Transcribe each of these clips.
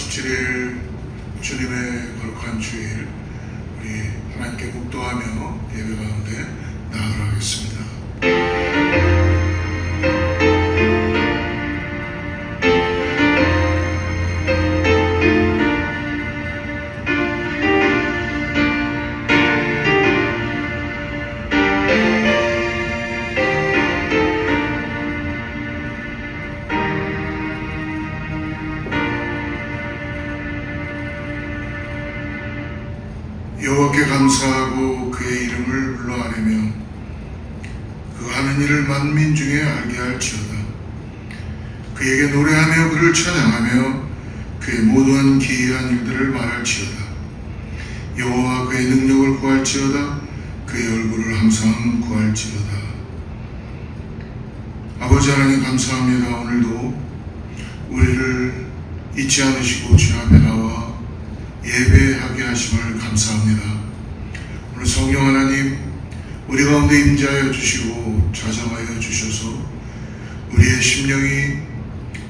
17일 주님의 거룩한 주일 우리 하나님께 묵도하며 예배 가운데 나아가도록 하겠습니다. 여호와께 감사하고 그의 이름을 불러 아뢰며 그 하는 일을 만민 중에 알게 할지어다. 그에게 노래하며 그를 찬양하며 그의 모든 기이한 일들을 말할지어다. 여호와 그의 능력을 구할지어다. 그의 얼굴을 항상 구할지어다. 아버지 하나님 감사합니다. 오늘도 우리를 잊지 않으시고 주 앞에 나와 예배하게 하심을 감사합니다. 오늘 성령 하나님 우리 가운데 임재하여 주시고 좌정하여 주셔서 우리의 심령이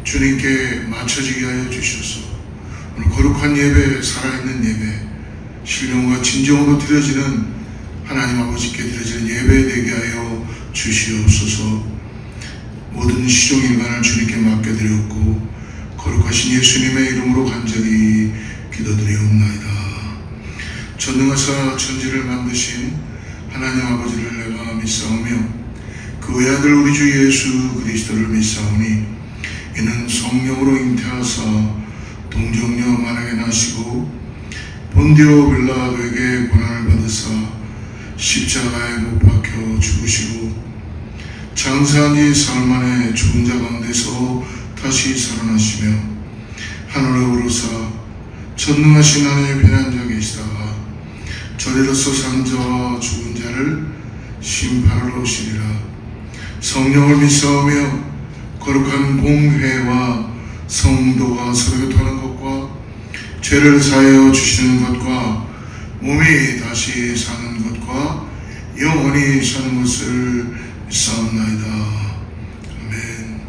주님께 맞춰지게 하여 주셔서 오늘 거룩한 예배, 살아있는 예배, 신령과 진정으로 드려지는 하나님 아버지께 드려지는 예배 되게 하여 주시옵소서. 모든 시종일관을 주님께 맡겨드렸고 거룩하신 예수님의 이름으로 간절히 기도드리옵나이다. 전능하사 천지를 만드신 하나님 아버지를 내가 믿사오며 그 외아들 우리 주 예수 그리스도를 믿사오니 이는 성령으로 잉태하사 동정녀 마리아에게 나시고 본디오 빌라도에게 고난을 받으사 십자가에 못 박혀 죽으시고 장사한 지 사흘 만에 죽은 자 가운데서 다시 살아나시며 하늘에 오르사 전능하신 하나님의 변한 자 계시다가 저리로서 산 자와 죽은 자를 심판하러 오시리라. 성령을 믿사오며 거룩한 봉회와 성도가 서로 교통하는 것과 죄를 사하여 주시는 것과 몸이 다시 사는 것과 영원히 사는 것을 믿사옵나이다. 아멘.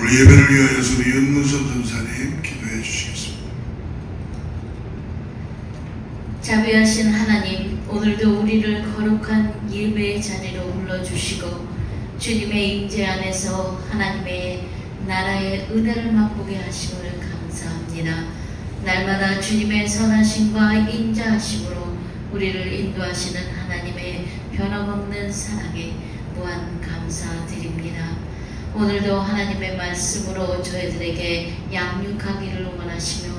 예배를 위하여서 우리 윤문선 전사님 기도해 주시겠습니다. 자비하신 하나님, 오늘도 우리를 거룩한 예배의 자리로 불러주시고 주님의 임재 안에서 하나님의 나라의 은혜를 맛보게 하심을 감사합니다. 날마다 주님의 선하심과 인자하심으로 우리를 인도하시는 하나님의 변함없는 사랑에 무한 감사드립니다. 오늘도 하나님의 말씀으로 저희들에게 양육하기를 원하시며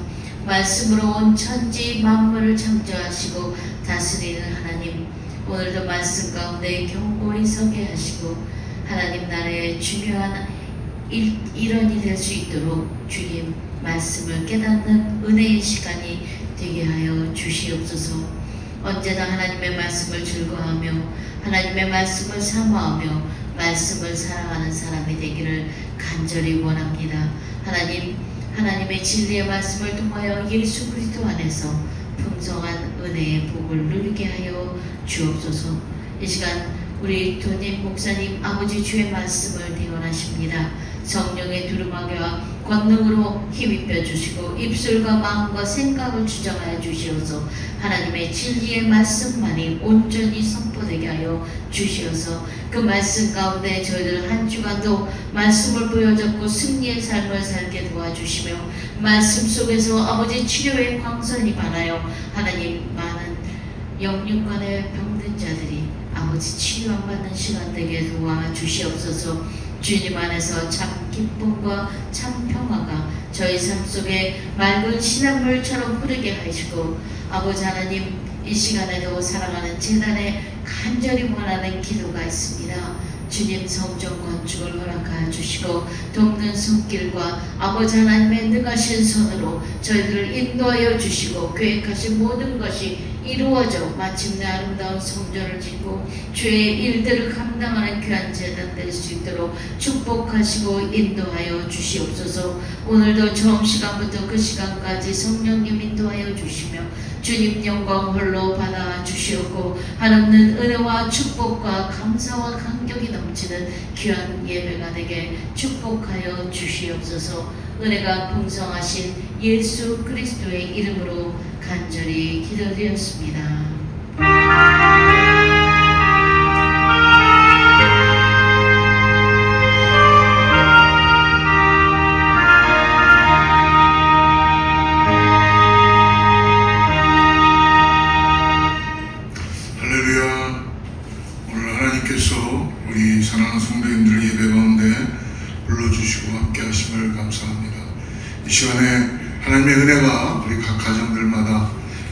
말씀으로 온 천지 만물을 창조하시고 다스리는 하나님, 오늘도 말씀 가운데 견고히 서게 하시고 하나님 나라의 중요한 일원이 될 수 있도록 주님 말씀을 깨닫는 은혜의 시간이 되게 하여 주시옵소서. 언제나 하나님의 말씀을 즐거워하며 하나님의 말씀을 사모하며 말씀을 사랑하는 사람이 되기를 간절히 원합니다. 하나님의 진리의 말씀을 통하여 예수 그리스도 안에서 풍성한 은혜의 복을 누리게 하여 주옵소서. 이 시간 우리 도님 목사님 아버지 주의 말씀을 대언하십니다. 성령의 두루마기와 권능으로 힘입혀 주시고 입술과 마음과 생각을 주장하여 주시어서 하나님의 진리의 말씀만이 온전히 선포되게 하여 주시어서 그 말씀 가운데 저희들 한 주간도 말씀을 보여잡고 승리의 삶을 살게 도와주시며 말씀 속에서 아버지 치료의 광선이 받아요. 하나님 많은 영육간의 병든 자들이 아버지 치유받는 시간 되게 도와주시옵소서. 주님 안에서 참 기쁨과 참 평화가 저희 삶 속에 맑은 신한물처럼 흐르게 하시고 아버지 하나님 이 시간에도 사랑하는 재단에 간절히 원하는 기도가 있습니다. 주님 성전 건축을 허락하여 주시고 돕는 손길과 아버지 하나님의 능하신 손으로 저희들을 인도하여 주시고 계획하신 모든 것이 이루어져 마침내 아름다운 성전을 짓고 주의 일들을 감당하는 귀한 재단 될 수 있도록 축복하시고 인도하여 주시옵소서. 오늘도 처음 시간부터 그 시간까지 성령님 인도하여 주시며 주님 영광 홀로 받아 주시옵고 한없는 은혜와 축복과 감사와 감격이 넘치는 귀한 예배가 되게 축복하여 주시옵소서. 은혜가 풍성하신 예수 그리스도의 이름으로 간절히 기도드렸습니다. 할렐루야. 오늘 하나님께서 우리 사랑하는 성도님들을 예배 가운데 불러주시고 함께 하심을 감사합니다. 이 시간에 하나님의 은혜가 우리 각 가정들마다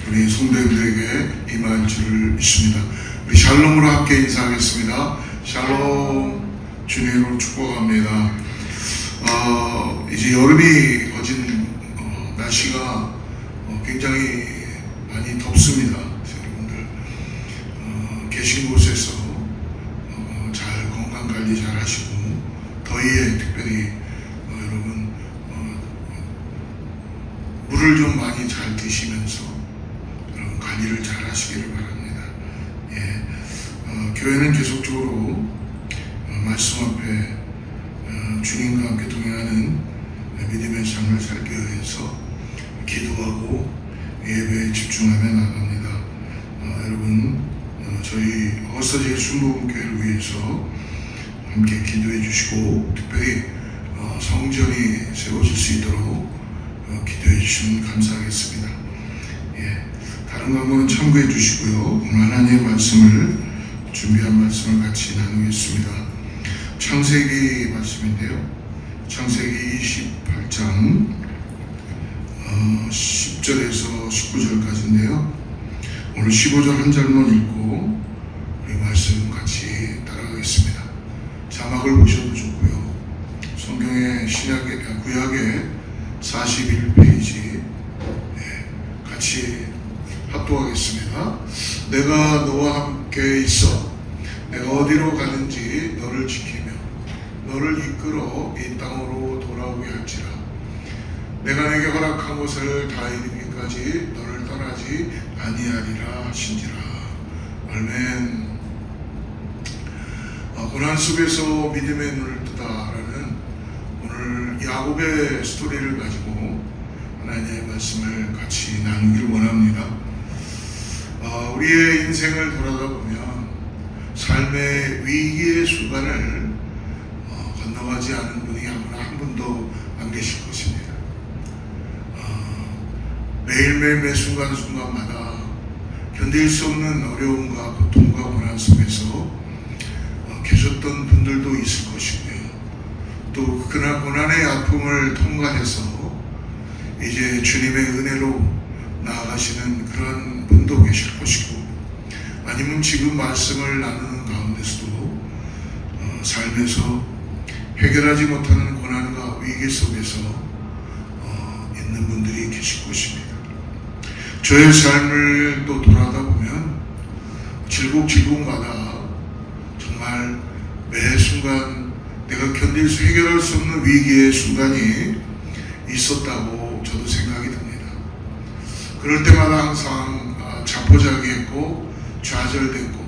우리 성도님들에게 임할 줄을 믿습니다. 우리 샬롬으로 함께 인사하겠습니다. 샬롬. 주님으로 축복합니다. 이제 여름이 거진 날씨가 굉장히 많이 덥습니다. 여러분들 계신 곳에서 잘 건강관리 잘 하시고 더위에 특별히 여러분 물을 좀 많이 잘 드시면서 여러분 관리를 잘 하시기를 바랍니다. 교회는 계속적으로 말씀 앞에 주님과 함께 동행하는 믿음의 삶을 살기 위해서 기도하고 예배에 집중하며 나갑니다. 여러분 저희 허서제 순복음교회를 위해서 함께 기도해 주시고 특별히 성전이 세워질 수 있도록 기도해 주시면 감사하겠습니다. 다른 광고는 참고해 주시고요. 오늘 하나님의 말씀을 준비한 말씀을 같이 나누겠습니다. 창세기 말씀인데요. 창세기 28장 10절에서 19절까지인데요. 오늘 15절 한 절만 읽고 우리 말씀 같이 따라가겠습니다. 자막을 보셔도 좋고요. 성경의 구약의 41페이지 같이 합독하겠습니다. 내가 너와 함께 있어 내가 어디로 가는지 너를 지키며 너를 이끌어 이 땅으로 돌아오게 할지라. 내가 내게 허락한 것을 다 이루기까지 너를 떠나지 아니하리라 하신지라. 아멘. 고난 속에서 믿음의 눈을 뜨다라는 오늘 야곱의 스토리를 가지고 하나님의 말씀을 같이 나누기를 원합니다. 우리의 인생을 돌아가 보면 삶의 위기의 순간을 건너가지 않은 분이 아무나 한 분도 안 계실 것입니다. 매일매일 매 순간순간마다 견딜 수 없는 어려움과 고통과 고난 속에서 계셨던 분들도 있을 것이고요. 또 그날 고난의 아픔을 통과해서 이제 주님의 은혜로 나아가시는 그런 분도 계실 것이고, 아니면 지금 말씀을 나누는 가운데서도 삶에서 해결하지 못하는 고난과 위기 속에서 있는 분들이 계실 것입니다. 저의 삶을 또 돌아다 보면 질곡질곡마다 정말 매 순간 내가 해결할 수 없는 위기의 순간이 있었다고 저도 생각이 듭니다. 그럴 때마다 항상 자포자기했고 좌절됐고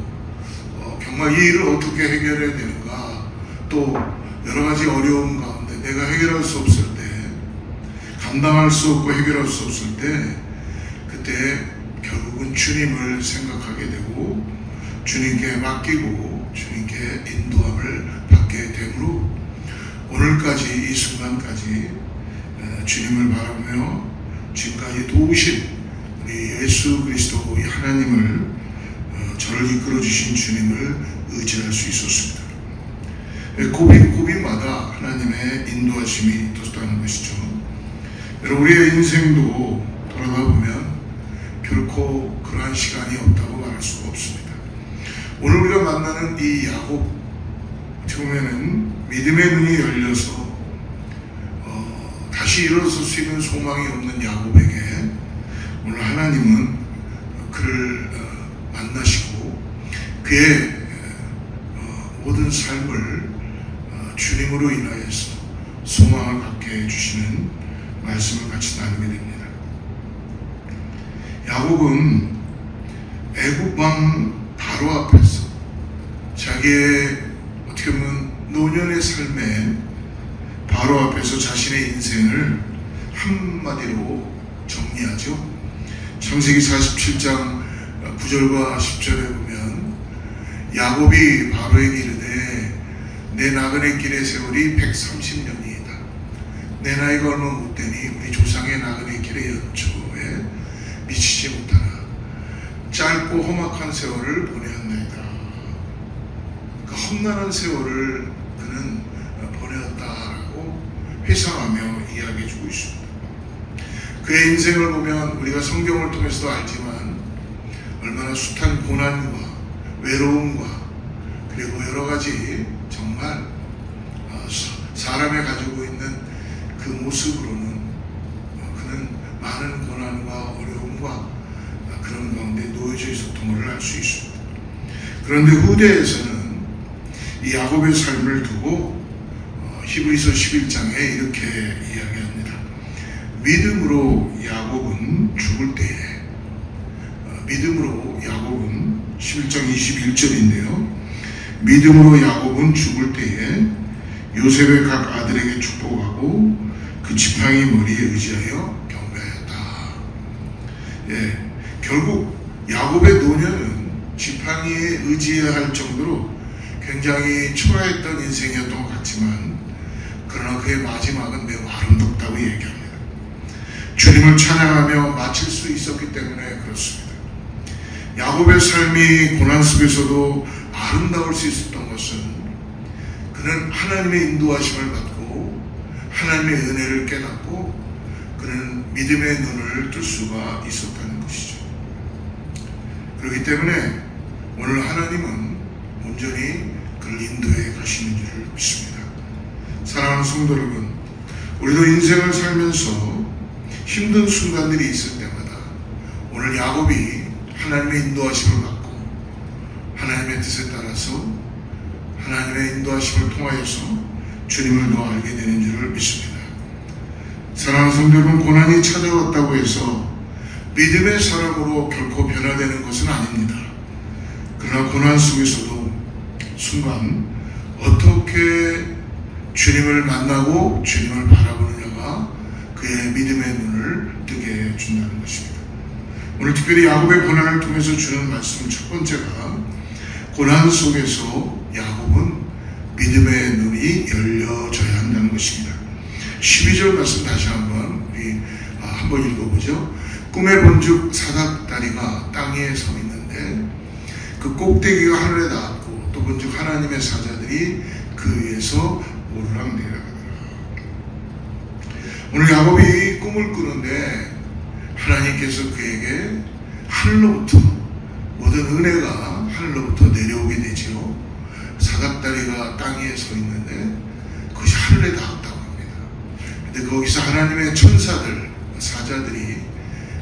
정말 이 일을 어떻게 해결해야 되는가, 또 여러 가지 어려움 가운데 내가 해결할 수 없을 때, 감당할 수 없고 해결할 수 없을 때, 그때 결국은 주님을 생각하게 되고 주님께 맡기고 주님께 인도함을 받게 되므로 오늘까지 이 순간까지 주님을 바라보며 지금까지 도우신 우리 예수 그리스도 하나님을 저를 이끌어 주신 주님을 의지할 수 있었습니다. 고비마다 하나님의 인도하심이 있었다는 것이죠. 여러분, 우리의 인생도 돌아가 보면 결코 그러한 시간이 없다고 말할 수가 없습니다. 오늘 우리가 만나는 이 야곱, 어떻게 보면은 믿음의 눈이 열려서 다시 일어설 수 있는 소망이 없는 야곱에게 오늘 하나님은 그를 만나시고 그의 모든 삶을 주님으로 인하여서 소망을 갖게 해주시는 말씀을 같이 나누게 됩니다. 야곱은 애굽 왕 바로 앞에서 자기의 어떻게 보면 노년의 삶에 바로 앞에서 자신의 인생을 한마디로 정리하죠. 창세기 47장 9절과 10절에 보면 야곱이 바로에게 이르되 내 나그네 길의 세월이 130년이다. 내 나이가 얼마 못 되니 우리 조상의 나그네 길의 연초에 미치지 못하나 짧고 험악한 세월을 보내었나이다. 그 험난한 세월을 그는 보내었다라고 회상하며 이야기해주고 있습니다. 그의 인생을 보면 우리가 성경을 통해서도 알지만 얼마나 숱한 고난과 외로움과 그리고 여러 가지 정말 사람이 가지고 있는 그 모습으로는 그는 많은 고난과 어려움과 그런 가운데 놓여져 있었던 알 수 있습니다. 그런데 후대에서는 이 야곱의 삶을 두고 히브리서 11장에 이렇게 이야기합니다. 믿음으로 야곱은 죽을 때에, 믿음으로 야곱은 11장 21절인데요. 믿음으로 야곱은 죽을 때에 요셉의 각 아들에게 축복하고 그 지팡이 머리에 의지하여 경배하였다. 결국 야곱의 노년은 지팡이에 의지해야 할 정도로 굉장히 초라했던 인생이었던 것 같지만, 그러나 그의 마지막은 매우 아름답다고 얘기합니다. 주님을 찬양하며 마칠 수 있었기 때문에 그렇습니다. 야곱의 삶이 고난 속에서도 아름다울 수 있었던 것은 그는 하나님의 인도하심을 받고 하나님의 은혜를 깨닫고 그는 믿음의 눈을 뜰 수가 있었다는 것이죠. 그렇기 때문에 오늘 하나님은 온전히 그를 인도해 가시는 줄을 믿습니다. 사랑하는 성도 여러분, 우리도 인생을 살면서 힘든 순간들이 있을 때마다 오늘 야곱이 하나님의 인도하심을 받고 하나님의 뜻에 따라서 하나님의 인도하심을 통하여서 주님을 더 알게 되는 줄을 믿습니다. 사랑하는 성도 여러분, 고난이 찾아왔다고 해서 믿음의 사람으로 결코 변화되는 것은 아닙니다. 그러나 고난 속에서도 순간 어떻게 주님을 만나고 주님을 바라보느냐가 그의 믿음의 눈을 뜨게 해준다는 것입니다. 오늘 특별히 야곱의 고난을 통해서 주는 말씀 첫 번째가, 고난 속에서 야곱은 믿음의 눈이 열려져야 한다는 것입니다. 12절 말씀 다시 한번 읽어보죠. 꿈에 본즉 사닥다리가 땅 위에 서 있는데 그 꼭대기가 하늘에 닿았고 또 본즉 하나님의 사자들이 그 위에서 오르락 내려가더라. 오늘 야곱이 꿈을 꾸는데 하나님께서 그에게 하늘로부터 모든 은혜가 하늘로부터 내려오게 되지요. 사닥다리가 땅 위에 서 있는데 그것이 하늘에 닿았다고 합니다. 근데 거기서 하나님의 천사들, 사자들이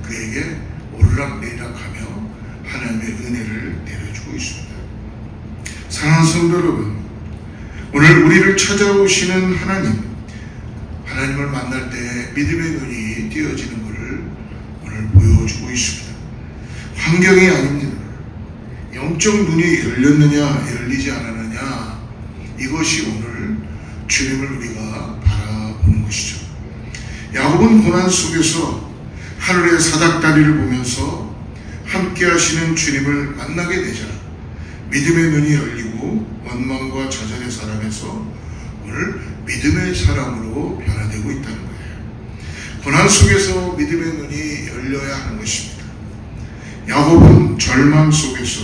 그에게 오르락 내리락하며 하나님의 은혜를 내려주고 있습니다. 사랑하는 성도 여러분, 오늘 우리를 찾아오시는 하나님을 만날 때 믿음의 눈이 띄어지는 것을 오늘 보여주고 있습니다. 환경이 아닙니다. 영적 눈이 열렸느냐 열리지 않았느냐, 이것이 오늘 주님을 우리가 바라보는 것이죠. 야곱은 고난 속에서 하늘의 사닥다리를 보면서 함께 하시는 주님을 만나게 되자 믿음의 눈이 열리고 원망과 좌절의 사람에서 오늘 믿음의 사람으로 변화되고 있다는 거예요. 고난 속에서 믿음의 눈이 열려야 하는 것입니다. 야곱은 절망 속에서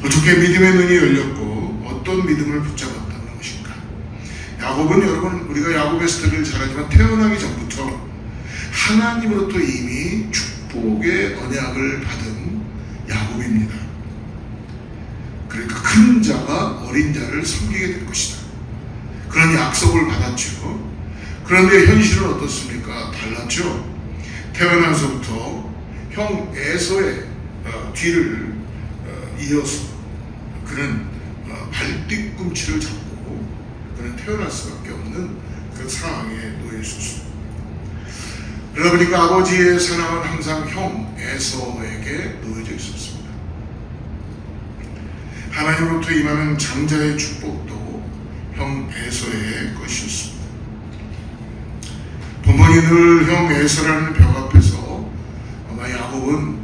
어떻게 믿음의 눈이 열렸고 어떤 믿음을 붙잡았다는 것인가? 야곱은, 여러분, 우리가 야곱의 스토리를 잘 알지만 태어나기 전부터 하나님으로부터 이미 축복의 언약을 받은 야곱입니다. 그러니까 큰 자가 어린 자를 섬기게 될 것이다, 그런 약속을 받았죠. 그런데 현실은 어떻습니까? 달랐죠. 태어나서부터 형 에서의 뒤를 이어서 그는 발뒤꿈치를 잡고 그는 태어날 수밖에 없는 그 상황에 놓여 있었습니다. 그러다 보니까 아버지의 사랑은 항상 형 에서에게 놓여져 있었습니다. 하나님으로부터 임하는 장자의 축복도 형 에서의 것이었습니다. 부모님 늘 형 에서라는 벽 앞에서 아마 야곱은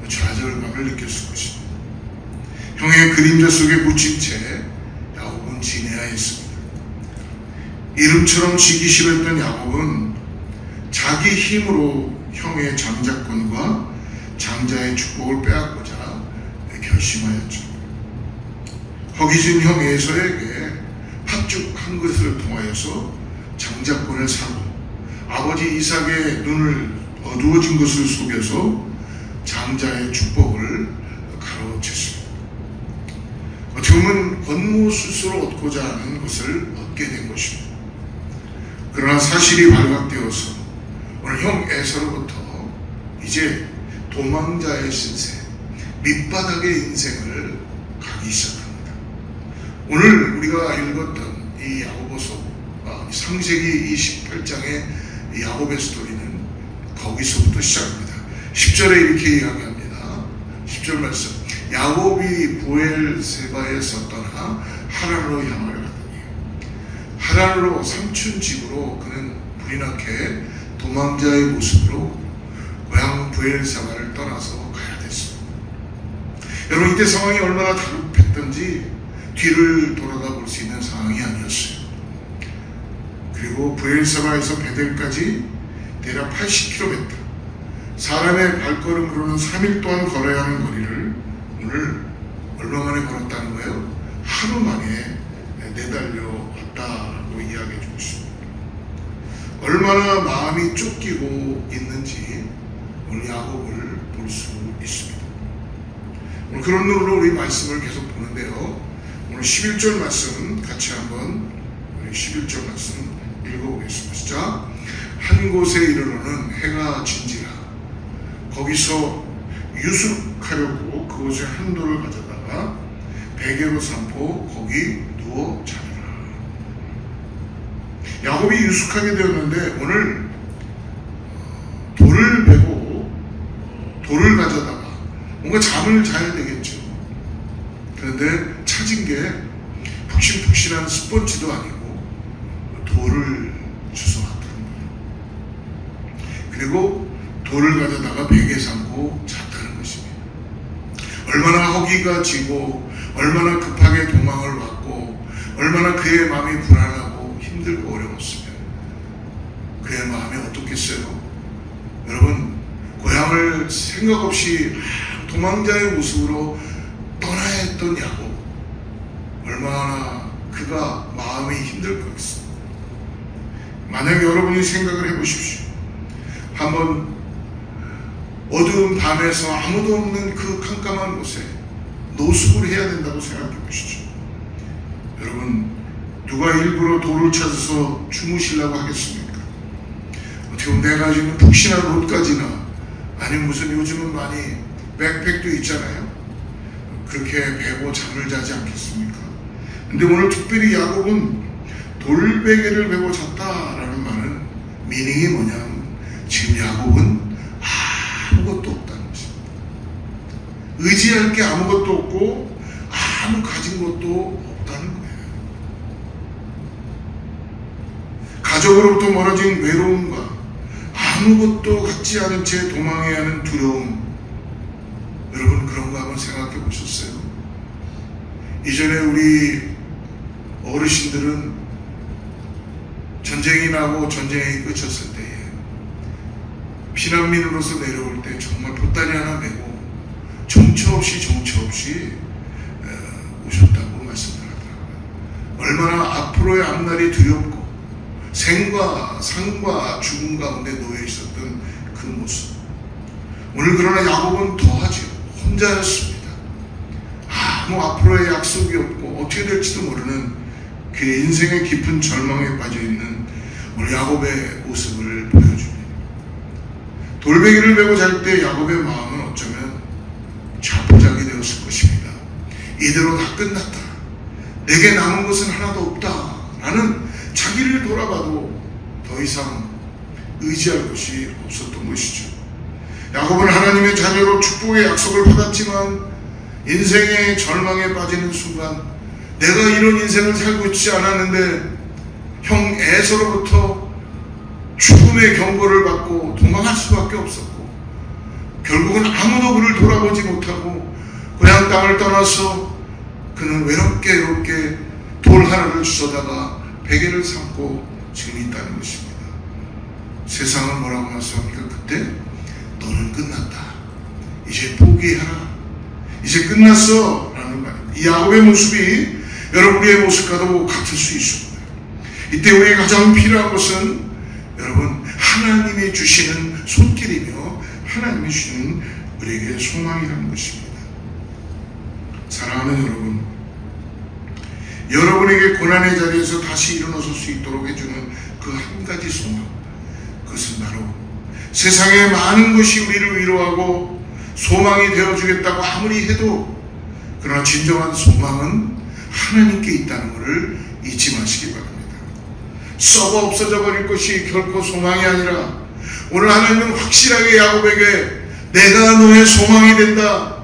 좌절감을 느꼈을 것입니다. 형의 그림자 속에 묻힌 채 야곱은 지내야 했습니다. 이름처럼 지기 싫었던 야곱은 자기 힘으로 형의 장자권과 장자의 축복을 빼앗고자 결심하였죠. 허기진 형 에서에게 팥죽 한 그릇을 통하여서 장자권을 사고 아버지 이삭의 눈을 어두워진 것을 속여서 장자의 축복을 가로챘습니다. 어떻게 보면 권모술수로 얻고자 하는 것을 얻게 된 것입니다. 그러나 사실이 발각되어서 오늘 형 에서로부터 이제 도망자의 신세, 밑바닥의 인생을 가기 시작합니다. 오늘 우리가 읽었던 이 야고보서 창세기 28장의 야곱의 스토리는 거기서부터 시작합니다. 10절에 이렇게 이야기합니다. 10절 말씀. 야곱이 부엘세바에서 떠나 하란으로 향하려 하더니 하란으로 삼촌 집으로 그는 불이 나게 도망자의 모습으로 고향 부엘세바를 떠나서 가야 됐습니다. 여러분, 이때 상황이 얼마나 다급했던지 뒤를 돌아다 볼 수 있는 상황이 아니었어요. 그리고 부엘세바에서 베델까지 대략 80km, 사람의 발걸음으로는 3일 동안 걸어야 하는 거리를 오늘 얼마 만에 걸었다는 거예요? 하루 만에 내달려 왔다고 이야기해 주고 있습니다. 얼마나 마음이 쫓기고 있는지 오늘 야곱을 볼 수 있습니다. 오늘 그런 눈으로 우리 말씀을 계속 보는데요. 오늘 11절 말씀 같이 한번 우리 11절 말씀 읽어보겠습니다. 시작. 한 곳에 이르러는 해가 진지라 거기서 유숙하려고 그곳에 한 돌을 가져다가 베개로 삼고 거기 누워 자더라. 야곱이 유숙하게 되었는데 오늘 돌을 메고 돌을 가져다가 뭔가 잠을 자야 되겠죠. 그런데 찾은 게 푹신푹신한 스펀지도 아니고 돌을 주워왔다는 거예요. 그리고 돌을 가져다가 베개 삼고 잤다는 것입니다. 얼마나 허기가 지고 얼마나 급하게 도망을 왔고 얼마나 그의 마음이 불안하고 힘들고 어려웠으면 그의 마음이 어떻겠어요? 여러분, 고향을 생각 없이 도망자의 모습으로 떠나야 했던 야곱, 얼마나 그가 마음이 힘들 거겠습니까? 만약 여러분이 생각을 해보십시오. 한번 어두운 밤에서 아무도 없는 그 깜깜한 곳에 노숙을 해야 된다고 생각해 보시죠. 여러분, 누가 일부러 돌을 찾아서 주무시려고 하겠습니까? 어떻게 보면 내가 지금 푹신한 옷까지나, 아니면 무슨 요즘은 많이 백팩도 있잖아요. 그렇게 베고 잠을 자지 않겠습니까? 근데 오늘 특별히 야곱은 돌베개를 베고 잤다라는 말은 미닝이 뭐냐면, 지금 야곱은 아무것도 없다는 것입니다. 의지할 게 아무것도 없고 아무 가진 것도 없다는 거예요. 가족으로부터 멀어진 외로움과 아무것도 갖지 않은 채 도망해야 하는 두려움, 여러분 그런 거 한번 생각해 보셨어요? 이전에 우리 어르신들은 전쟁이 나고 전쟁이 끝쳤을 때에 피난민으로서 내려올 때 정말 보따리 하나 메고 정처 없이 오셨다고 말씀을 하더라고요. 얼마나 앞으로의 앞날이 두렵고 생과 상과 죽음 가운데 놓여 있었던 그 모습. 오늘 그러나 야곱은 더하죠. 혼자였습니다. 아무 앞으로의 약속이 없고 어떻게 될지도 모르는 그 인생의 깊은 절망에 빠져있는 오늘 야곱의 모습을 보여줍니다. 돌베개를 베고 잘 때 야곱의 마음은 어쩌면 자포자기 되었을 것입니다. 이대로 다 끝났다, 내게 남은 것은 하나도 없다 라는, 자기를 돌아봐도 더 이상 의지할 것이 없었던 것이죠. 야곱은 하나님의 자녀로 축복의 약속을 받았지만 인생의 절망에 빠지는 순간, 내가 이런 인생을 살고 있지 않았는데 형 에서로부터 죽음의 경고를 받고 도망할 수밖에 없었고, 결국은 아무도 그를 돌아보지 못하고 고향 땅을 떠나서 그는 외롭게 돌 하나를 주워다가 베개를 삼고 지금 있다는 것입니다. 세상은 뭐라고 말씀합니까? 그때 너는 끝났다, 이제 포기하라, 이제 끝났어 라는 말입니다. 이 야곱의 모습이 여러분의 모습과도 같을 수 있습니다. 이때 우리에게 가장 필요한 것은 여러분 하나님이 주시는 손길이며 하나님이 주시는 우리에게 소망이라는 것입니다. 사랑하는 여러분, 여러분에게 고난의 자리에서 다시 일어나설 수 있도록 해주는 그 한 가지 소망, 그것은 바로 세상의 많은 것이 우리를 위로하고 소망이 되어주겠다고 아무리 해도, 그러나 진정한 소망은 하나님께 있다는 것을 잊지 마시기 바랍니다. 썩어 없어져 버릴 것이 결코 소망이 아니라, 오늘 하나님은 확실하게 야곱에게 내가 너의 소망이 된다,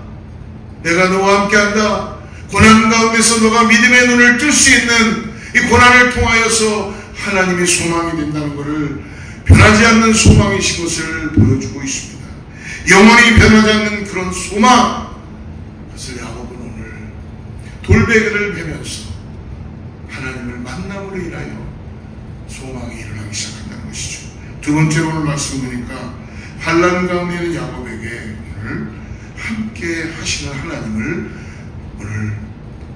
내가 너와 함께한다, 고난 가운데서 너가 믿음의 눈을 뜰 수 있는 이 고난을 통하여서 하나님의 소망이 된다는 것을, 변하지 않는 소망이신 것을 보여주고 있습니다. 영원히 변하지 않는 그런 소망, 그것을 야곱은 오늘 돌베개를 베면서 하나님을 만남으로 인하여 소망이 일어나기 시작한다는 것이죠. 두 번째로 오늘 말씀 보니까 환난 가운데 있는 야곱에게 오늘 함께 하시는 하나님을 오늘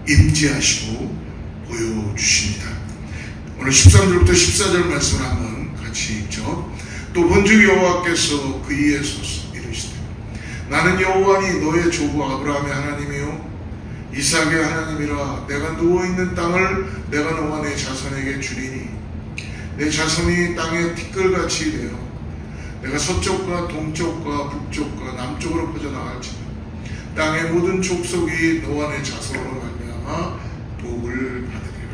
임재하시고 보여주십니다. 오늘 13절부터 14절 말씀을 한번 같이 읽죠. 또 본즉 여호와께서 그 이에 서서 이르시되, 나는 여호와니 너의 조부 아브라함의 하나님이요 이삭의 하나님이라. 내가 누워있는 땅을 내가 너와 내 자손에게 주리니 내 자손이 땅의 티끌같이 되어 내가 서쪽과 동쪽과 북쪽과 남쪽으로 퍼져나갈지니 땅의 모든 족속이 너와 내 자손으로 말미암아 복을 받으리라.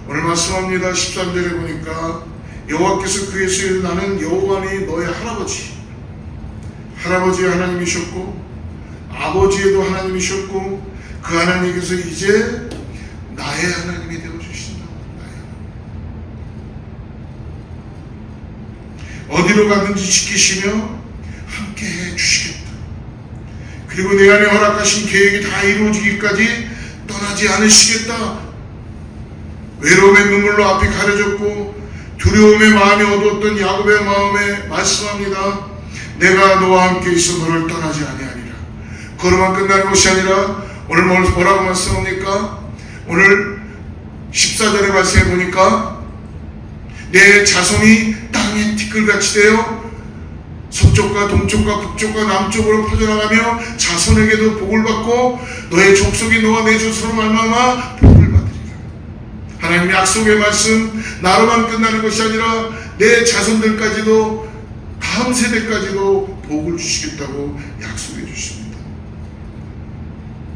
오늘 말씀합니다. 13절에 보니까 여호와께서 그에서 이르되, 나는 여호와니 너의 할아버지의 하나님이셨고 아버지에도 하나님이셨고 그 하나님께서 이제 나의 하나님이 되어주신다. 어디로 가든지 지키시며 함께 해주시겠다. 그리고 내 안에 허락하신 계획이 다 이루어지기까지 떠나지 않으시겠다. 외로움의 눈물로 앞이 가려졌고 두려움의 마음이 어두웠던 야곱의 마음에 말씀합니다. 내가 너와 함께 있어 너를 떠나지 아니하리라. 그로만 끝나는 것이 아니라 오늘 뭐라고 말씀합니까? 오늘 14절의 말씀해 보니까 내 자손이 땅에 티끌같이 되어 서쪽과 동쪽과 북쪽과 남쪽으로 퍼져나가며 자손에게도 복을 받고 너의 족속이 너와 내 조서로 말미암아 복을 받으리라. 하나님의 약속의 말씀 나로만 끝나는 것이 아니라 내 자손들까지도 다음 세대까지도 복을 주시겠다고 약속해 주십니다.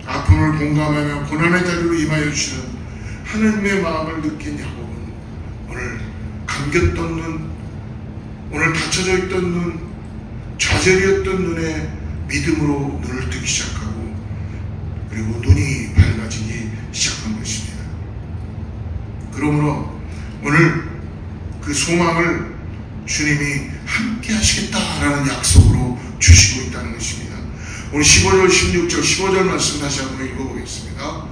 아픔을 공감하며 고난의 자리로 임하여 주시는 하나님의 마음을 느낀 야곱은 오늘 감겼던 눈, 오늘 닫혀져 있던 눈, 좌절이었던 눈에 믿음으로 눈을 뜨기 시작하고 그리고 눈이 밝아지기 시작한 것입니다. 그러므로 오늘 그 소망을 주님이 함께 하시겠다라는 약속으로 주시고 있다는 것입니다. 오늘 15절, 16절, 15절 말씀 다시 한번 읽어보겠습니다.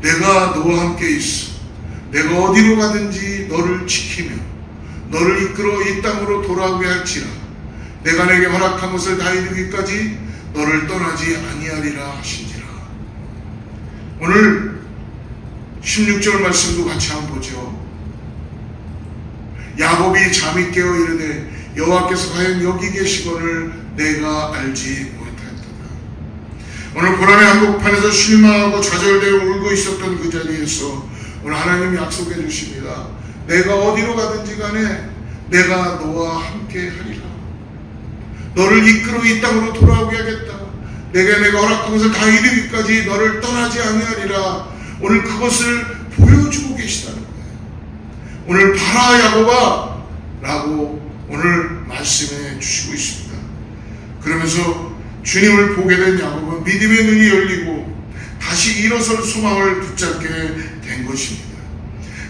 내가 너와 함께 있어. 내가 어디로 가든지 너를 지키며 너를 이끌어 이 땅으로 돌아오게 할지라. 내가 내게 허락한 것을 다 이루기까지 너를 떠나지 아니하리라 하신지라. 오늘 16절 말씀도 같이 한번 보죠. 야곱이 잠이 깨어 이르되 여호와께서 과연 여기 계시거늘 내가 알지 못하였도다. 오늘 고난의 한복판에서 실망하고 좌절되어 울고 있었던 그 자리에서 오늘 하나님이 약속해 주십니다. 내가 어디로 가든지 간에 내가 너와 함께 하리라. 너를 이끌어 이 땅으로 돌아오게 하겠다. 내가 허락한 것을 다 이루기까지 너를 떠나지 아니하리라. 오늘 그것을 보여주고 계시다는 거예요. 오늘 봐라 야곱아 라고 오늘 말씀해 주시고 있습니다. 그러면서 주님을 보게 된 야곱은 믿음의 눈이 열리고 다시 일어설 소망을 붙잡게 된 것입니다.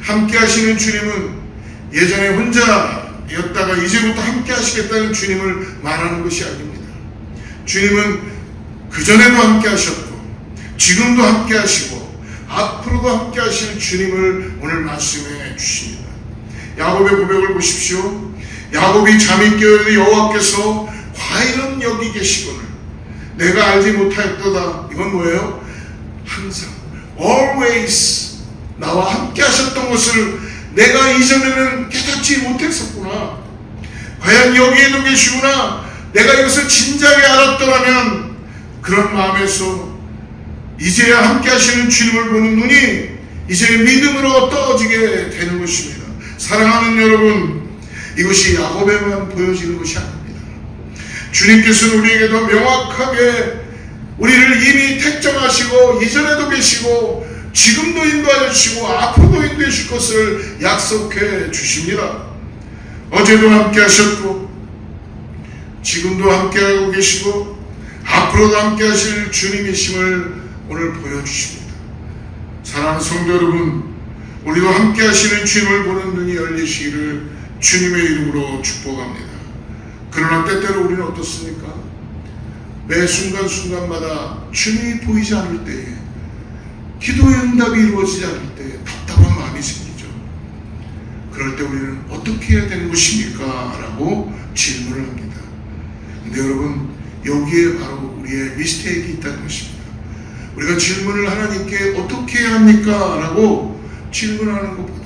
함께 하시는 주님은 예전에 혼자였다가 이제부터 함께 하시겠다는 주님을 말하는 것이 아닙니다. 주님은 그전에도 함께 하셨고 지금도 함께 하시고 앞으로도 함께 하시는 주님을 오늘 말씀해 주십니다. 야곱의 고백을 보십시오. 야곱이 잠이 깨어 여호와께서 과연 여기 계시거늘 내가 알지 못하였도다. 이건 뭐예요? 항상 always 나와 함께 하셨던 것을 내가 이전에는 깨닫지 못했었구나. 과연 여기에도 계시구나. 내가 이것을 진작에 알았더라면 그런 마음에서 이제야 함께 하시는 주님을 보는 눈이 이제 믿음으로 떠지게 되는 것입니다. 사랑하는 여러분, 이것이 야곱에만 보여지는 것이 아닙니다. 주님께서는 우리에게도 명확하게 우리를 이미 택정하시고 이전에도 계시고 지금도 인도하여 주시고 앞으로도 인도해 주실 것을 약속해 주십니다. 어제도 함께 하셨고 지금도 함께 하고 계시고 앞으로도 함께 하실 주님이심을 오늘 보여주십니다. 사랑하는 성도 여러분, 우리도 함께 하시는 주님을 보는 눈이 열리시기를 주님의 이름으로 축복합니다. 그러나 때때로 우리는 어떻습니까? 매 순간순간마다 주님이 보이지 않을 때에 기도의 응답이 이루어지지 않을 때 답답한 마음이 생기죠. 그럴 때 우리는 어떻게 해야 되는 것입니까? 라고 질문을 합니다. 근데 여러분, 여기에 바로 우리의 미스테이크가 있다는 것입니다. 우리가 질문을 하나님께 어떻게 해야 합니까? 라고 질문하는 것보다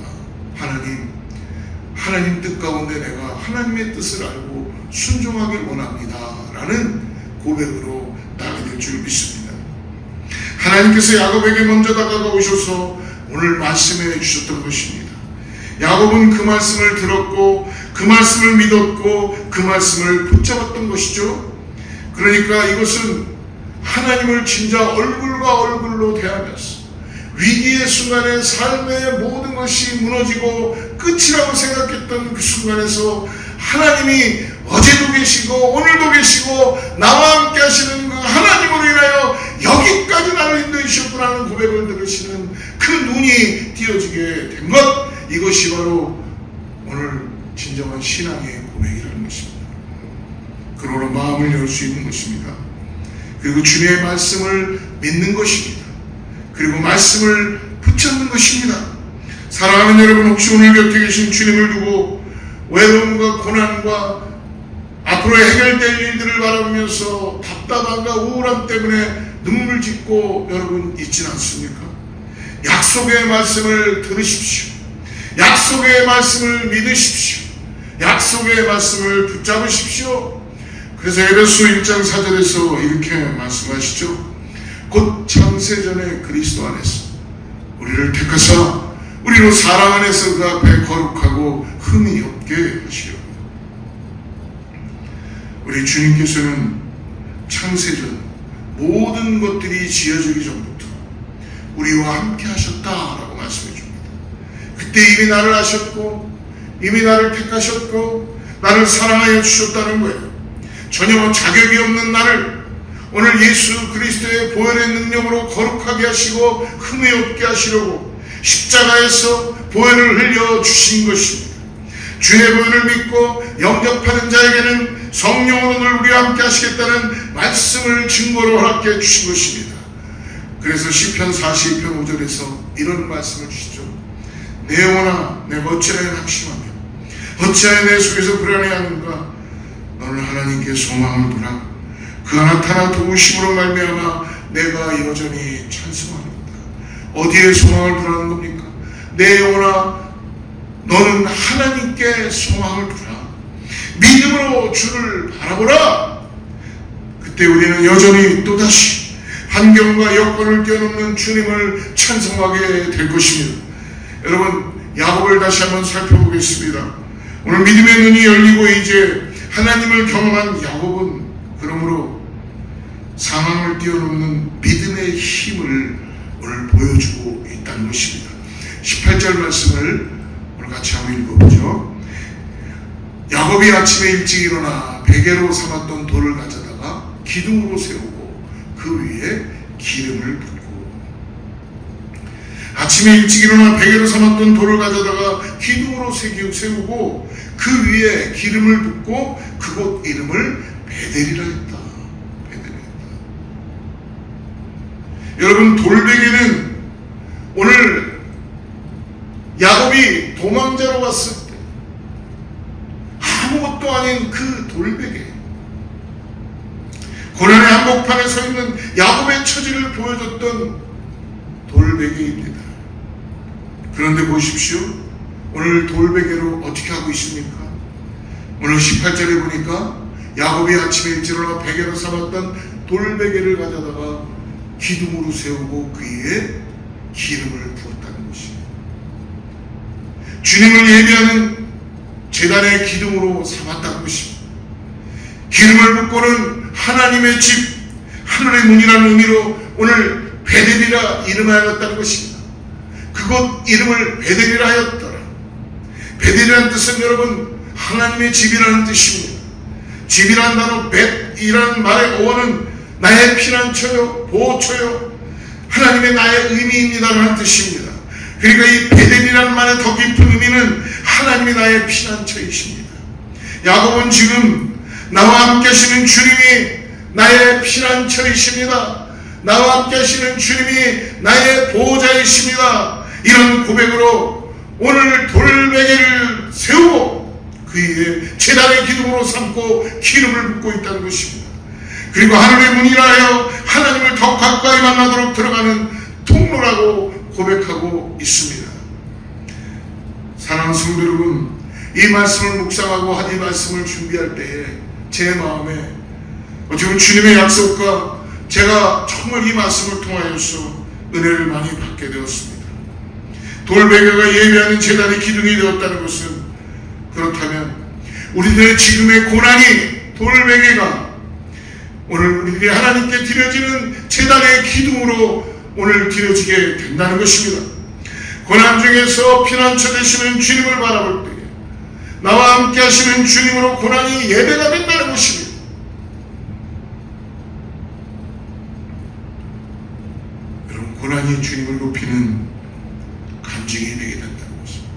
하나님 뜻 가운데 내가 하나님의 뜻을 알고 순종하길 원합니다 라는 고백으로 나가게 될 줄 믿습니다. 하나님께서 야곱에게 먼저 다가오셔서 오늘 말씀해 주셨던 것입니다. 야곱은 그 말씀을 들었고 그 말씀을 믿었고 그 말씀을 붙잡았던 것이죠. 그러니까 이것은 하나님을 진짜 얼굴과 얼굴로 대하면서 위기의 순간에 삶의 모든 것이 무너지고 끝이라고 생각했던 그 순간에서 하나님이 어제도 계시고 오늘도 계시고 나와 함께 하시는 그 하나님으로 인하여 여기까지 나를 인도해 주셨구나는 고백을 들으시는 그 눈이 띄어지게 된 것, 이것이 바로 오늘 진정한 신앙의 고백이라는 것입니다. 그러므로 마음을 열 수 있는 것입니다. 그리고 주님의 말씀을 믿는 것입니다. 그리고 말씀을 붙잡는 것입니다. 사랑하는 여러분, 혹시 오늘 곁에 계신 주님을 두고 외로움과 고난과 앞으로 해결될 일들을 바라보면서 답답함과 우울함 때문에 눈물 짓고 여러분 있진 않습니까? 약속의 말씀을 들으십시오. 약속의 말씀을 믿으십시오. 약속의 말씀을 붙잡으십시오. 그래서 에베소 1장 4절에서 이렇게 말씀하시죠. 곧 창세전에 그리스도 안에서 우리를 택하사 우리로 사랑 안에서 그 앞에 거룩하고 흠이 없게 하시려. 우리 주님께서는 창세전 모든 것들이 지어지기 전부터 우리와 함께 하셨다라고 말씀해 줍니다. 그때 이미 나를 아셨고 이미 나를 택하셨고 나를 사랑하여 주셨다는 거예요. 전혀 자격이 없는 나를 오늘 예수 그리스도의 보혈의 능력으로 거룩하게 하시고 흠이 없게 하시려고 십자가에서 보혈을 흘려 주신 것입니다. 주의 보혈을 믿고 영접하는 자에게는 성령으로 늘 우리와 함께 하시겠다는 말씀을 증거로 허락해 주신 것입니다. 그래서 시편 42편 5절에서 이런 말씀을 주시죠. 내 영혼아 내가 어찌하여 낙심하며 어찌하여 내 속에서 불안해하는가. 너는 하나님께 소망을 두라. 그가 나타나 도우심으로 말미암아 내가 여전히 찬송하리로다. 어디에 소망을 두라는 겁니까? 내 영혼아 너는 하나님께 소망을 두라. 믿음으로 주를 바라보라. 그때 우리는 여전히 또다시 환경과 여건을 뛰어넘는 주님을 찬송하게 될 것입니다. 여러분 야곱을 다시 한번 살펴보겠습니다. 오늘 믿음의 눈이 열리고 이제 하나님을 경험한 야곱은 그러므로 상황을 뛰어넘는 믿음의 힘을 오늘 보여주고 있다는 것입니다. 18절 말씀을 오늘 같이 한번 읽어보죠. 야곱이 아침에 일찍 일어나 베개로 삼았던 돌을 가져다가 기둥으로 세우고 그 위에 기름을 붓고. 아침에 일찍 일어나 베개로 삼았던 돌을 가져다가 기둥으로 세우고 그 위에 기름을 붓고 그곳 이름을 베델이라 했다. 여러분 돌베개는 오늘 야곱이 도망자로 왔을 때 아무것도 아닌 그 돌베개, 고난의 한복판에 서 있는 야곱의 처지를 보여줬던 돌베개입니다. 그런데 보십시오. 오늘 돌베개로 어떻게 하고 있습니까? 오늘 18절에 보니까 야곱이 아침에 일찍 일어나 베개로 삼았던 돌베개를 가져다가 기둥으로 세우고 그 위에 기름을 부었다는 것입니다. 주님을 예배하는 제단의 기둥으로 삼았다는 것입니다. 기름을 붓고는 하나님의 집, 하늘의 문이라는 의미로 오늘 베델이라 이름하였다는 것입니다. 그곳 이름을 베델이라 하였더라. 베델이라는 뜻은 여러분 하나님의 집이라는 뜻입니다. 집이라는 단어 벳이라는 말의 어원은 나의 피난처요 보호처요 하나님의 나의 의미입니다라는 뜻입니다. 그러니까 이 베델이라는 말의 더 깊은 의미는 하나님이 나의 피난처이십니다. 야곱은 지금 나와 함께 하시는 주님이 나의 피난처이십니다. 나와 함께 하시는 주님이 나의 보호자이십니다. 이런 고백으로 오늘 돌베개를 세우고 그 위에 제단의 기둥으로 삼고 기름을 붓고 있다는 것입니다. 그리고 하늘의 문이라 하여 하나님을 더 가까이 만나도록 들어가는 통로라고 고백하고 있습니다. 사랑하는 성도 여러분, 이 말씀을 묵상하고 이 말씀을 준비할 때에 제 마음에 어쩌면 주님의 약속과 제가 정말 이 말씀을 통하여서 은혜를 많이 받게 되었습니다. 돌베개가 예배하는 제단의 기둥이 되었다는 것은 그렇다면 우리들의 지금의 고난이 돌베개가 오늘 우리들이 하나님께 드려지는 제단의 기둥으로 오늘 드려지게 된다는 것입니다. 고난 중에서 피난처 되시는 주님을 바라볼 때 나와 함께 하시는 주님으로 고난이 예배가 된다는 것입니다. 여러분 고난이 주님을 높이는 간증이 되게 된다는 것입니다.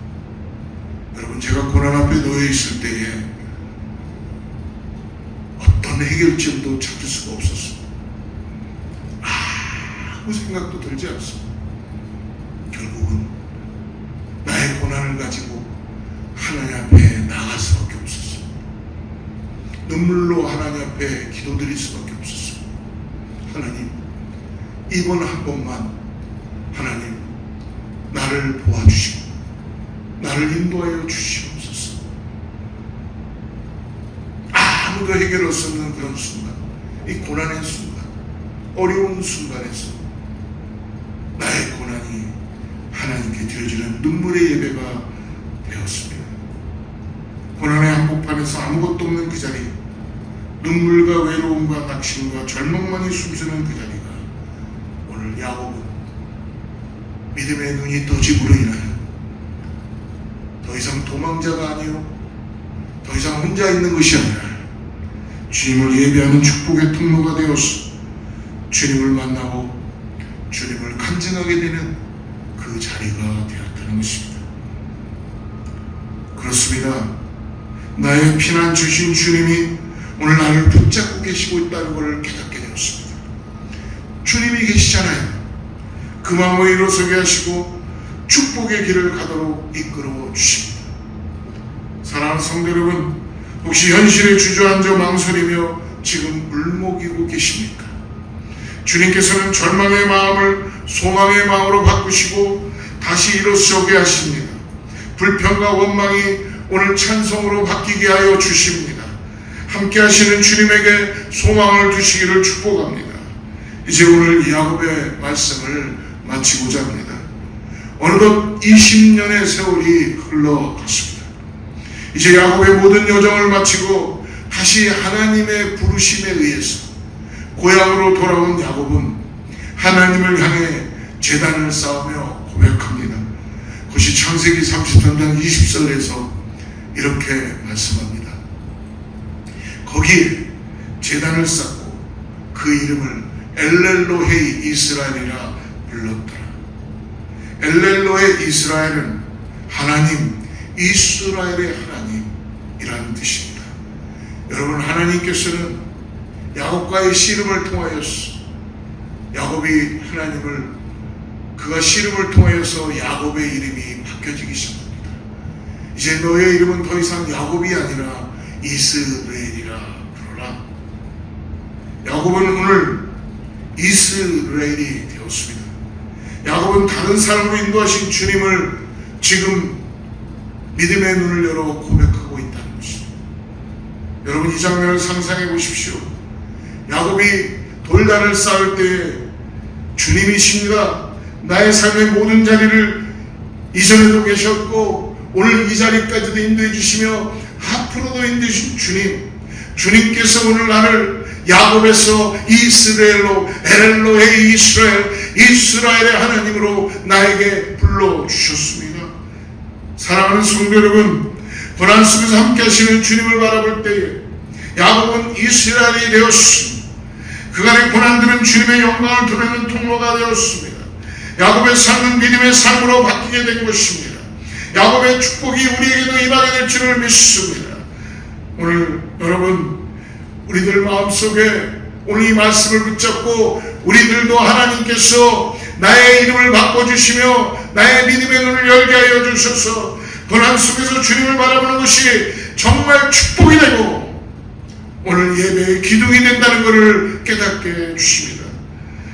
여러분 제가 고난 앞에 놓여 있을 때에 어떤 해결점도 찾을 수가 없었습니다. 아무 생각도 들지 않습니다. 결국은 나의 고난을 가지고 하나님 앞에 나갈 수밖에 없었어요. 눈물로 하나님 앞에 기도드릴 수밖에 없었어요. 하나님, 이번 한 번만 하나님 나를 도와주시고 나를 인도하여 주시옵소서. 아무도 해결할 수 없는 그런 순간, 이 고난의 순간, 어려운 순간에서 나의 고난이 하나님께 드려지는 눈물의 예배가 되었습니다. 고난의 한복판에서 아무것도 없는 그 자리, 눈물과 외로움과 낙심과 절망만이 숨쉬는 그 자리가 오늘 야곱은 믿음의 눈이 떠짐으로 인하여 더 이상 도망자가 아니요, 더 이상 혼자 있는 것이 아니라 주님을 예배하는 축복의 통로가 되어서 주님을 만나고 주님을 간증하게 되는 그 자리가 되었다는 것입니다. 그렇습니다. 나의 피난 주신 주님이 오늘 나를 붙잡고 계시고 있다는 것을 깨닫게 되었습니다. 주님이 계시잖아요. 그 마음을 일어서게 하시고 축복의 길을 가도록 이끌어 주십니다. 사랑하는 성도 여러분, 혹시 현실에 주저앉아 망설이며 지금 울먹이고 계십니까? 주님께서는 절망의 마음을 소망의 마음으로 바꾸시고 다시 일어서게 하십니다. 불평과 원망이 오늘 찬송으로 바뀌게 하여 주십니다. 함께 하시는 주님에게 소망을 두시기를 축복합니다. 이제 오늘 야곱의 말씀을 마치고자 합니다. 어느덧 20년의 세월이 흘러갔습니다. 이제 야곱의 모든 여정을 마치고 다시 하나님의 부르심에 의해서 고향으로 돌아온 야곱은 하나님을 향해 제단을 쌓으며 고백합니다. 그것이 창세기 33장 20절에서 이렇게 말씀합니다. 거기에 제단을 쌓고 그 이름을 엘렐로헤이 이스라엘이라 불렀더라. 엘렐로헤이 이스라엘은 하나님, 이스라엘의 하나님이라는 뜻입니다. 여러분, 하나님께서는 야곱과의 씨름을 통하여서 야곱이 하나님을, 그가 씨름을 통하여서 야곱의 이름이 바뀌어지기 시작합니다. 이제 너의 이름은 더 이상 야곱이 아니라 이스라엘이라 부르라. 야곱은 오늘 이스라엘이 되었습니다. 야곱은 다른 사람으로 인도하신 주님을 지금 믿음의 눈을 열어 고백하고 있다는 것입니다. 여러분, 이 장면을 상상해 보십시오. 야곱이 돌단을 쌓을 때 주님이십니다. 나의 삶의 모든 자리를 이전에도 계셨고 오늘 이 자리까지도 인도해 주시며 앞으로도 인도해 주신 주님, 주님께서 오늘 나를 야곱에서 이스라엘로, 엘로헤이 이스라엘, 이스라엘의 하나님으로 나에게 불러주셨습니다. 사랑하는 성도 여러분, 고난 속에서 함께 하시는 주님을 바라볼 때에 야곱은 이스라엘이 되었습니다. 그간의 고난들은 주님의 영광을 드러내는 통로가 되었습니다. 야곱의 삶은 믿음의 삶으로 바뀌게 된 것입니다. 야곱의 축복이 우리에게도 임하게 될 줄을 믿습니다. 오늘 여러분, 우리들 마음속에 오늘 이 말씀을 붙잡고 우리들도 하나님께서 나의 이름을 바꿔주시며 나의 믿음의 눈을 열게 하여 주셔서 고난 속에서 주님을 바라보는 것이 정말 축복이 되고 오늘 예배의 기둥이 된다는 것을 깨닫게 해주십니다.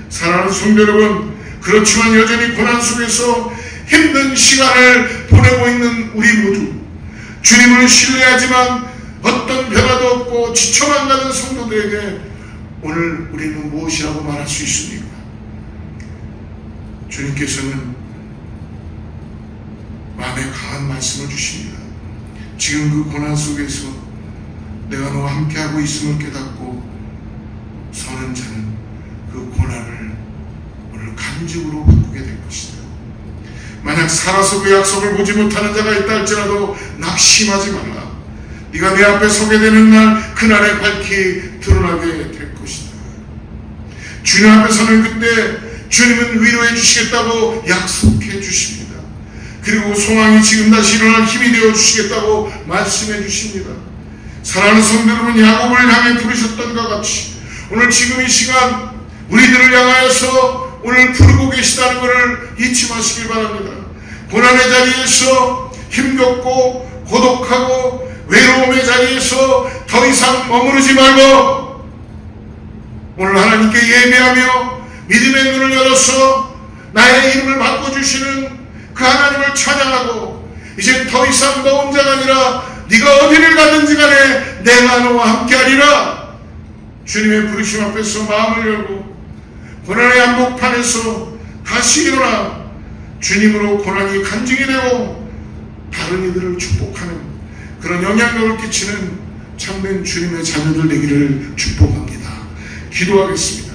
사랑하는 성도 여러분, 그렇지만 여전히 고난 속에서 힘든 시간을 보내고 있는 우리 모두, 주님을 신뢰하지만 어떤 변화도 없고 지쳐만 가는 성도들에게 오늘 우리는 무엇이라고 말할 수 있습니까? 주님께서는 마음에 강한 말씀을 주십니다. 지금 그 고난 속에서 내가 너와 함께하고 있음을 깨닫고 서는 자는 그 고난을 오늘 간증으로 바꾸게 될 것이다. 만약 살아서 그 약속을 보지 못하는 자가 있다 할지라도 낙심하지 말라. 네가 내 앞에 서게 되는 날, 그날에 밝히 드러나게 될 것이다. 주님 앞에 서는 그때 주님은 위로해 주시겠다고 약속해 주십니다. 그리고 소망이 지금 다시 일어날 힘이 되어 주시겠다고 말씀해 주십니다. 사랑하는 성도 여러분, 야곱을 향해 부르셨던 것 같이 오늘 지금 이 시간 우리들을 향하여서 오늘 부르고 계시다는 것을 잊지 마시길 바랍니다. 고난의 자리에서 힘겹고 고독하고 괴로움의 자리에서 더 이상 머무르지 말고 오늘 하나님께 예배하며 믿음의 눈을 열어서 나의 이름을 바꿔주시는 그 하나님을 찬양하고 이제 더 이상 너 혼자가 아니라 네가 어디를 가든지 간에 내가 너와 함께하리라. 주님의 부르심 앞에서 마음을 열고 고난의 한복판에서 다시 일어나 주님으로 고난이 간증이 되고 다른 이들을 축복하는 그런 영향력을 끼치는 참된 주님의 자녀들 되기를 축복합니다. 기도하겠습니다.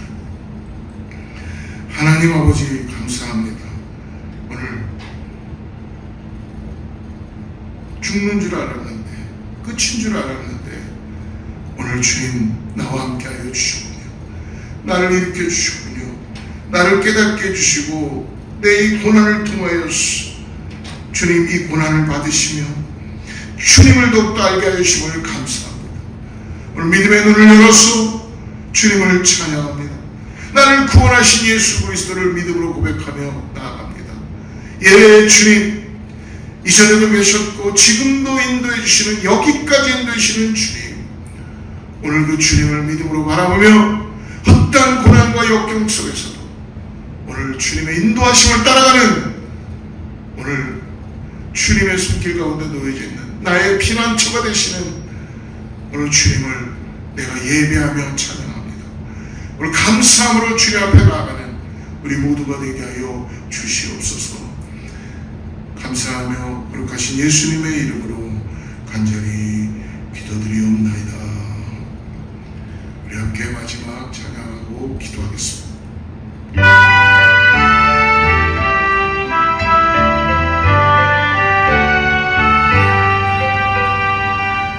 하나님 아버지 감사합니다. 오늘 죽는 줄 알았는데 끝인 줄 알았는데 오늘 주님 나와 함께 하여 주시군요. 나를 일으켜 주시군요. 나를 깨닫게 해주시고 내 이 고난을 통하여서 주님 이 고난을 받으시며 주님을 더욱더 알게 하여 주심을 감사합니다. 오늘 믿음의 눈을 열어서 주님을 찬양합니다. 나를 구원하신 예수 그리스도를 믿음으로 고백하며 나아갑니다. 예, 주님 이전에도 계셨고 지금도 인도해 주시는 여기까지 인도해 주시는 주님, 오늘 그 주님을 믿음으로 바라보며 헛다한 고난과 역경 속에서도 오늘 주님의 인도하심을 따라가는 오늘 주님의 손길 가운데 놓여져 있는 나의 피난처가 되시는 오늘 주님을 내가 예배하며 찬양합니다. 오늘 감사함으로 주님 앞에 나아가는 우리 모두가 되게 하여 주시옵소서. 감사하며 거룩하신 예수님의 이름으로 간절히 기도드리옵나이다. 우리 함께 마지막 찬양하고 기도하겠습니다.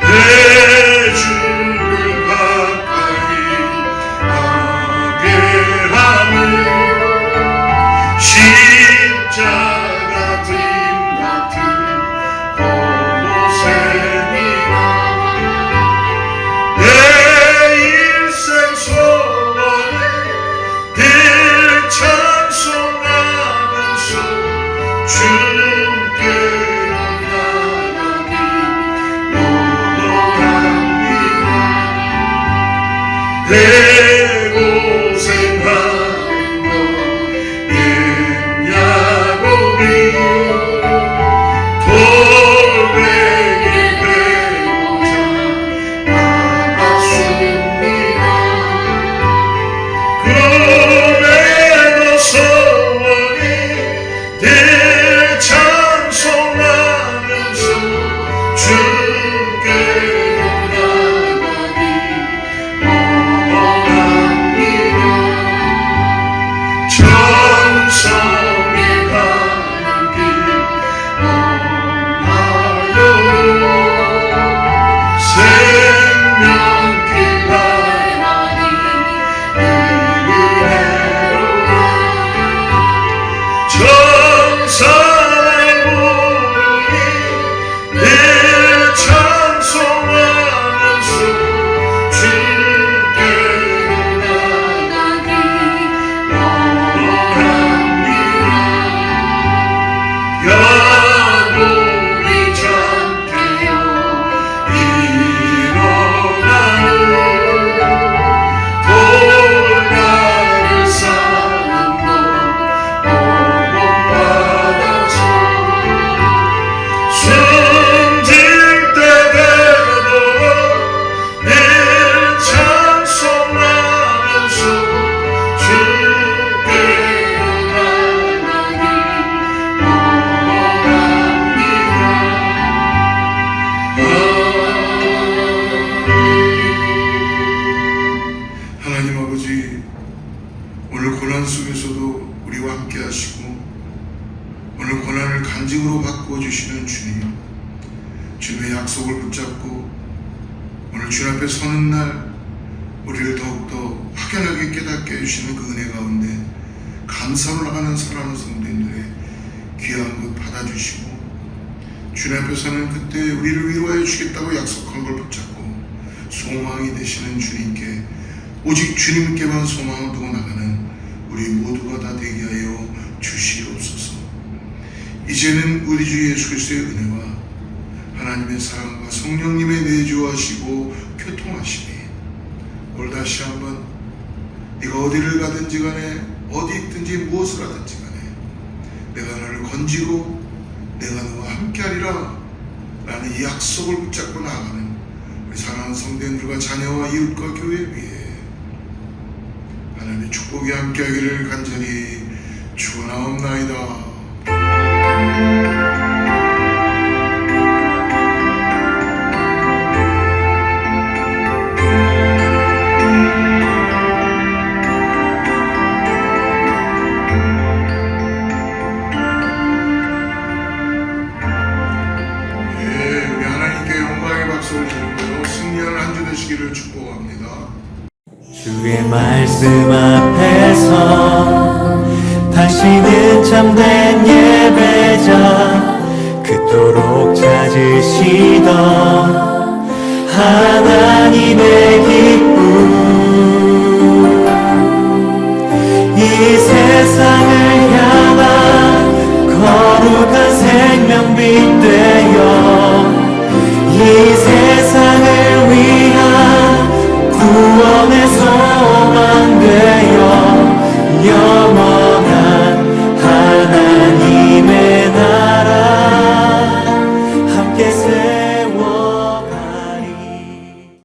내 주를 가까이 하게 함을 십자가 dim 같은 고생이라 내 일생 소원을 늘 찬송하면서 주께로 나가기 원합니다. 내 고생하는 것 옛 야곱이 돌베개 되고자 나갔습니다. 그럼에도 소원이 늘 찬송하면서 주께로 나가기 원합니다. 정성에 가는 길 원하여 생명길 하나님 은혜로라 정사의 부르니 늘 찬송하면서 주께로 나가기 원합니다. 야곱이 잠들어 일어나는 돌나를 사는 것 보복받아서 숨질 때 되도록 늘 찬송하면서 주께로 나가기 원합니다. 하나님 아버지, 오늘 고난 속에서도 우리와 함께 하시고 오늘 고난을 간증으로 바꿔주시는 주님, 주님의 약속을 붙잡고 오늘 주님 앞에 서는 날 우리를 더욱더 확연하게 깨닫게 해주시는 그 은혜 가운데 감사로 나가는 사랑하는 성도님들의 귀한 것 받아주시고 주님 앞에 서는 그때 우리를 위로해 주겠다고 약속한 걸 붙잡고 소망이 되시는 주님께 오직 주님께만 소망을 두고 나가는 우리 모두가 다 되게 하여 주시옵소서. 이제는 우리 주 예수 그리스도의 은혜와 하나님 하나님의 사랑과 성령님의 내주하시고 교통하시니 오늘 다시 한번 네가 어디를 가든지 간에 어디 있든지 무엇을 하든지 간에 내가 너를 건지고 내가 너와 함께하리라 라는 이 약속을 붙잡고 나아가는 우리 사랑하는 성도님들과 자녀와 이웃과 교회 위에 하나님의 축복이 함께하기를 간절히 축원하옵나이다. 우리 하나님께 영광의 박수를 드리고요. 승리하는 한 주 되시기를 축복합니다. 주의 말씀 앞에서 당신은 참된 예배자 그토록 찾으시던 하나님의 기쁨 이 세상을 향한 거룩한 생명빛 되어 이 세상을 위한 구원의 소망